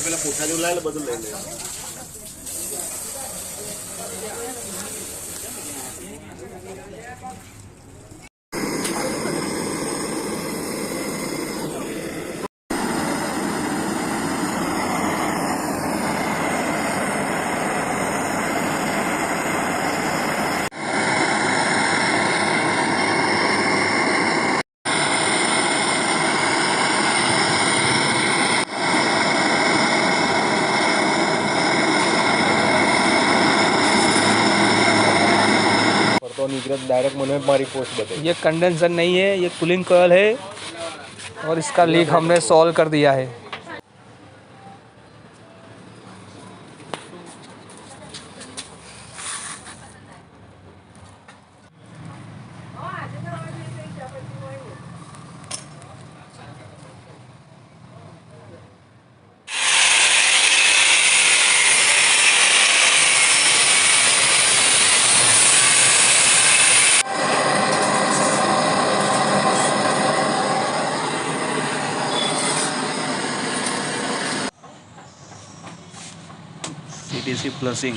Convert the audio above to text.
પેલા પૂઠા જેવું લાવે બધું લઈ લે. तो डायरेक्ट मैंने हमारी पोस्ट बताई। ये कंडेंसर नहीं है, ये कूलिंग कॉइल है और इसका लीक हमने सॉल्व कर दिया है। CTC flushing